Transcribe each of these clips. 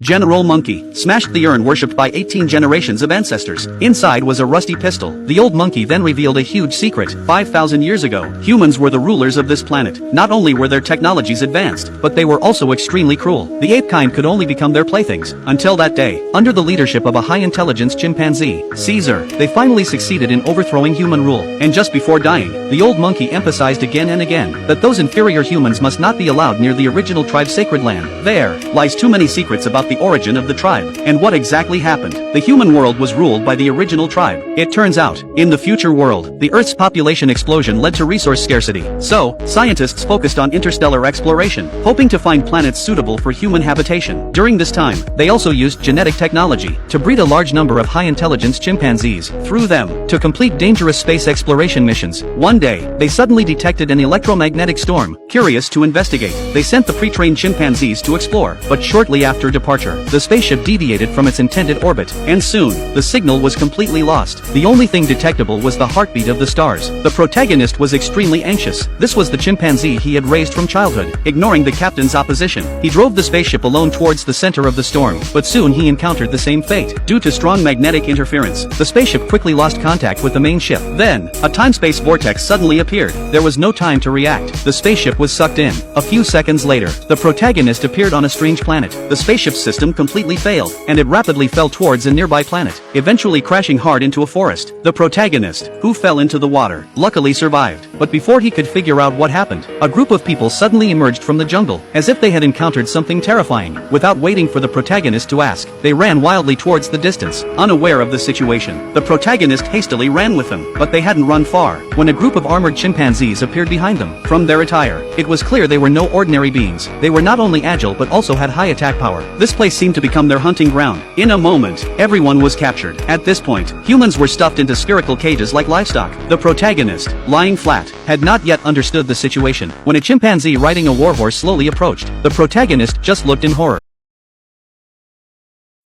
General Monkey smashed the urn worshipped by 18 generations of ancestors. Inside was a rusty pistol. The old monkey then revealed a huge secret. 5,000 years ago, humans were the rulers of this planet. Not only were their technologies advanced, but they were also extremely cruel. The ape kind could only become their playthings. Until that day, under the leadership of a high-intelligence chimpanzee, Caesar, they finally succeeded in overthrowing human rule. And just before dying, the old monkey emphasized again and again that those inferior humans must not be allowed near the original tribe's sacred land. There lies too many secrets about the origin of the tribe, and what exactly happened. The human world was ruled by the original tribe. It turns out, in the future world, the Earth's population explosion led to resource scarcity. So, scientists focused on interstellar exploration, hoping to find planets suitable for human habitation. During this time, they also used genetic technology to breed a large number of high-intelligence chimpanzees, through them, to complete dangerous space exploration missions. One day, they suddenly detected an electromagnetic storm. Curious to investigate, they sent the pre-trained chimpanzees to explore, but shortly after departure, the spaceship deviated from its intended orbit, and soon, the signal was completely lost. The only thing detectable was the heartbeat of the stars. The protagonist was extremely anxious. This was the chimpanzee he had raised from childhood. Ignoring the captain's opposition, he drove the spaceship alone towards the center of the storm, but soon he encountered the same fate. Due to strong magnetic interference, the spaceship quickly lost contact with the main ship. Then, a time-space vortex suddenly appeared. There was no time to react. The spaceship was sucked in. A few seconds later, the protagonist appeared on a strange planet. The spaceship's system completely failed, and it rapidly fell towards a nearby planet, eventually crashing hard into a forest. The protagonist, who fell into the water, luckily survived. But before he could figure out what happened, a group of people suddenly emerged from the jungle, as if they had encountered something terrifying. Without waiting for the protagonist to ask, they ran wildly towards the distance, unaware of the situation. The protagonist hastily ran with them, but they hadn't run far, when a group of armored chimpanzees appeared behind them. From their attire, it was clear they were no ordinary beings. They were not only agile but also had high attack power. This place seemed to become their hunting ground. In a moment, everyone was captured. At this point, humans were stuffed into spherical cages like livestock. The protagonist, lying flat, had not yet understood the situation. When a chimpanzee riding a warhorse slowly approached, the protagonist just looked in horror.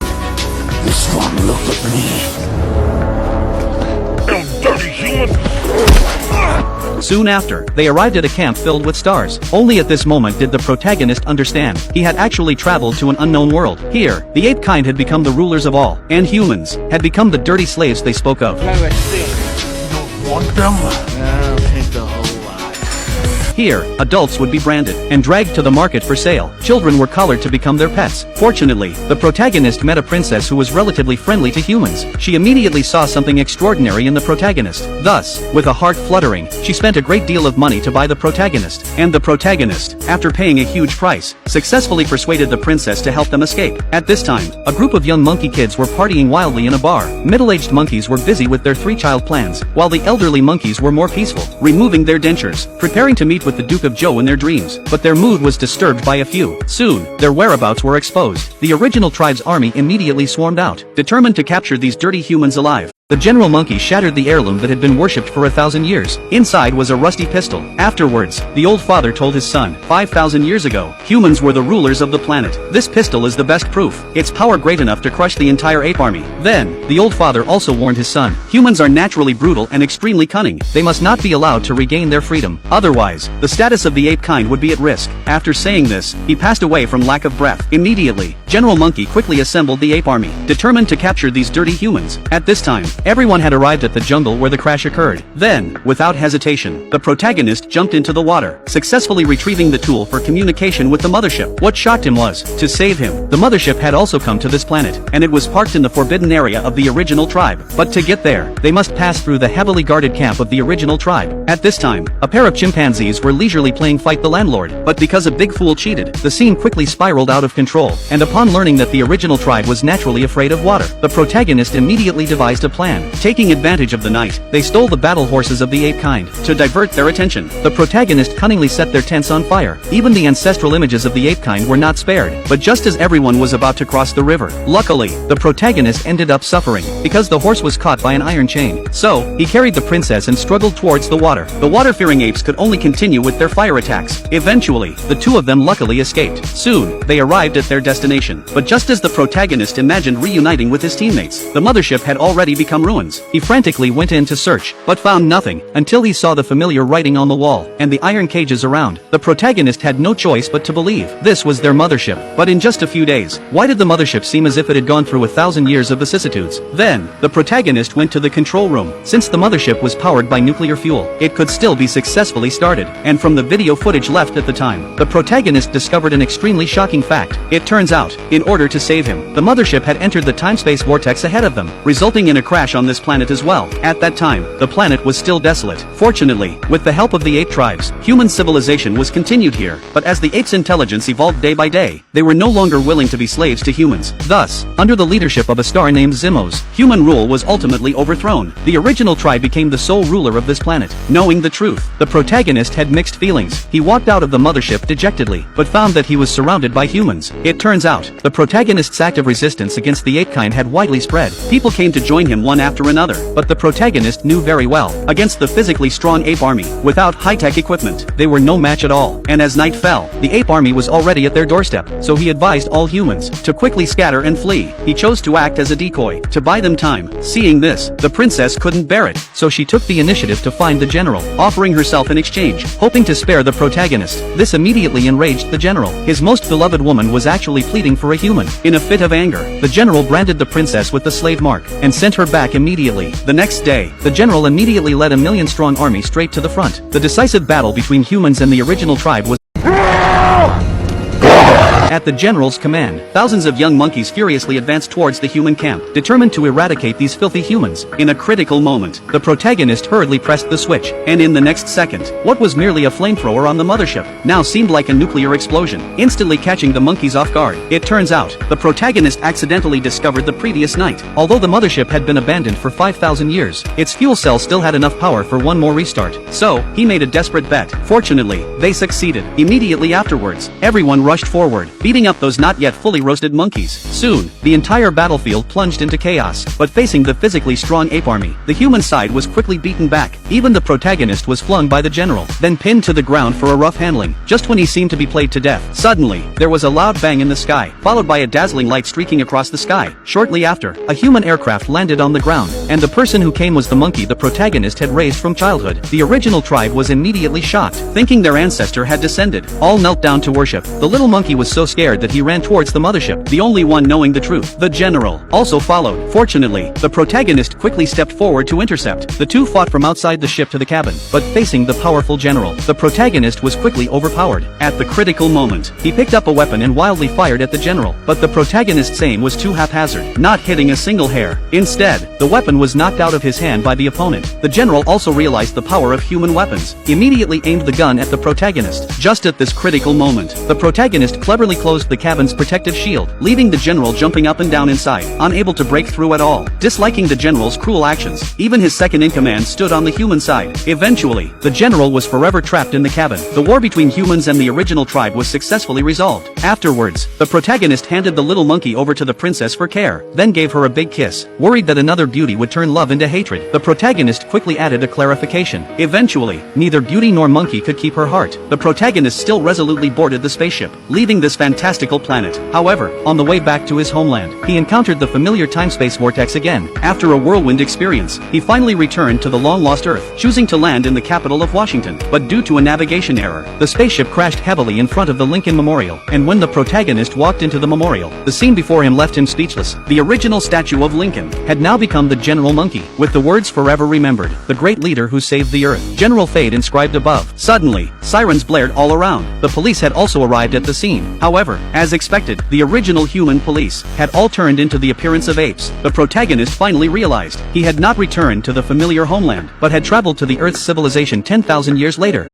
This one looked at me. You dirty human! Soon after, they arrived at a camp filled with stars. Only at this moment did the protagonist understand. He had actually traveled to an unknown world. Here, the ape kind had become the rulers of all, and humans had become the dirty slaves they spoke of. You don't want them? I'll take the whole lot. Here, adults would be branded and dragged to the market for sale. Children were collared to become their pets. Fortunately, the protagonist met a princess who was relatively friendly to humans. She immediately saw something extraordinary in the protagonist. Thus, with a heart fluttering, she spent a great deal of money to buy the protagonist. And the protagonist, after paying a huge price, successfully persuaded the princess to help them escape. At this time, a group of young monkey kids were partying wildly in a bar. Middle-aged monkeys were busy with their three-child plans, while the elderly monkeys were more peaceful, removing their dentures, preparing to meet with the Duke of Joe in their dreams. But their mood was disturbed by a few. Soon, their whereabouts were exposed. The original tribe's army immediately swarmed out, determined to capture these dirty humans alive. The general monkey shattered the heirloom that had been worshipped for 1,000 years. Inside was a rusty pistol. Afterwards, the old father told his son, 5,000 years ago, humans were the rulers of the planet. This pistol is the best proof. Its power great enough to crush the entire ape army. Then, the old father also warned his son, humans are naturally brutal and extremely cunning. They must not be allowed to regain their freedom. Otherwise, the status of the ape kind would be at risk. After saying this, he passed away from lack of breath. Immediately, General Monkey quickly assembled the ape army, determined to capture these dirty humans. At this time, everyone had arrived at the jungle where the crash occurred. Then, without hesitation, the protagonist jumped into the water, successfully retrieving the tool for communication with the mothership. What shocked him was, to save him, the mothership had also come to this planet, and it was parked in the forbidden area of the original tribe. But to get there, they must pass through the heavily guarded camp of the original tribe. At this time, a pair of chimpanzees were leisurely playing Fight the Landlord, but because a big fool cheated, the scene quickly spiraled out of control, and upon learning that the original tribe was naturally afraid of water, the protagonist immediately devised a plan. Taking advantage of the night, they stole the battle horses of the ape kind. To divert their attention, the protagonist cunningly set their tents on fire. Even the ancestral images of the ape kind were not spared. But just as everyone was about to cross the river, luckily, the protagonist ended up suffering, because the horse was caught by an iron chain. So, he carried the princess and struggled towards the water. The water-fearing apes could only continue with their fire attacks. Eventually, the two of them luckily escaped. Soon, they arrived at their destination. But just as the protagonist imagined reuniting with his teammates, the mothership had already become become ruins. He frantically went in to search, but found nothing, until he saw the familiar writing on the wall, and the iron cages around. The protagonist had no choice but to believe this was their mothership. But in just a few days, why did the mothership seem as if it had gone through 1,000 years of vicissitudes? Then, the protagonist went to the control room. Since the mothership was powered by nuclear fuel, it could still be successfully started, and from the video footage left at the time, the protagonist discovered an extremely shocking fact. It turns out, in order to save him, the mothership had entered the time-space vortex ahead of them, resulting in a crash on this planet as well. At that time, the planet was still desolate. Fortunately, with the help of the ape tribes, human civilization was continued here, but as the apes' intelligence evolved day by day, they were no longer willing to be slaves to humans. Thus, under the leadership of a star named Zimos, human rule was ultimately overthrown. The original tribe became the sole ruler of this planet. Knowing the truth, the protagonist had mixed feelings. He walked out of the mothership dejectedly, but found that he was surrounded by humans. It turns out, the protagonist's active resistance against the ape kind had widely spread. People came to join him one after another, but the protagonist knew very well, against the physically strong ape army, without high-tech equipment, they were no match at all. And as night fell, the ape army was already at their doorstep, so he advised all humans to quickly scatter and flee. He chose to act as a decoy, to buy them time. Seeing this, the princess couldn't bear it, so she took the initiative to find the general, offering herself in exchange, hoping to spare the protagonist. This immediately enraged the general. His most beloved woman was actually pleading for a human. In a fit of anger, the general branded the princess with the slave mark, and sent her back immediately. The next day, the general immediately led a million-strong army straight to the front. The decisive battle between humans and the original tribe was at the general's command. Thousands of young monkeys furiously advanced towards the human camp, determined to eradicate these filthy humans. In a critical moment, the protagonist hurriedly pressed the switch, and in the next second, what was merely a flamethrower on the mothership now seemed like a nuclear explosion, instantly catching the monkeys off guard. It turns out, the protagonist accidentally discovered the previous night. Although the mothership had been abandoned for 5,000 years, its fuel cell still had enough power for one more restart. So, he made a desperate bet. Fortunately, they succeeded. Immediately afterwards, everyone rushed forward, beating up those not yet fully roasted monkeys. Soon, the entire battlefield plunged into chaos, but facing the physically strong ape army, the human side was quickly beaten back. Even the protagonist was flung by the general, then pinned to the ground for a rough handling. Just when he seemed to be played to death, suddenly, there was a loud bang in the sky, followed by a dazzling light streaking across the sky. Shortly after, a human aircraft landed on the ground, and the person who came was the monkey the protagonist had raised from childhood. The original tribe was immediately shocked, thinking their ancestor had descended. All knelt down to worship. The little monkey was so scared that he ran towards the mothership, the only one knowing the truth. The general also followed. Fortunately, the protagonist quickly stepped forward to intercept. The two fought from outside the ship to the cabin, but facing the powerful general, the protagonist was quickly overpowered. At the critical moment, he picked up a weapon and wildly fired at the general, but the protagonist's aim was too haphazard, not hitting a single hair. Instead, the weapon was knocked out of his hand by the opponent. The general also realized the power of human weapons, immediately aimed the gun at the protagonist. Just at this critical moment, the protagonist cleverly closed the cabin's protective shield, leaving the general jumping up and down inside, unable to break through at all. Disliking the general's cruel actions, even his second-in-command stood on the human side. Eventually, the general was forever trapped in the cabin. The war between humans and the original tribe was successfully resolved. Afterwards, the protagonist handed the little monkey over to the princess for care, then gave her a big kiss. Worried that another beauty would turn love into hatred, the protagonist quickly added a clarification. Eventually, neither beauty nor monkey could keep her heart. The protagonist still resolutely boarded the spaceship, leaving this fantastical planet. However, on the way back to his homeland, he encountered the familiar time-space vortex again. After a whirlwind experience, he finally returned to the long-lost Earth, choosing to land in the capital of Washington. But due to a navigation error, the spaceship crashed heavily in front of the Lincoln Memorial, and when the protagonist walked into the memorial, the scene before him left him speechless. The original statue of Lincoln had now become the General Monkey, with the words "Forever remembered, the great leader who saved the Earth, General Fade" inscribed above. Suddenly, sirens blared all around. The police had also arrived at the scene. However, as expected, the original human police had all turned into the appearance of apes. The protagonist finally realized he had not returned to the familiar homeland, but had traveled to the Earth's civilization 10,000 years later.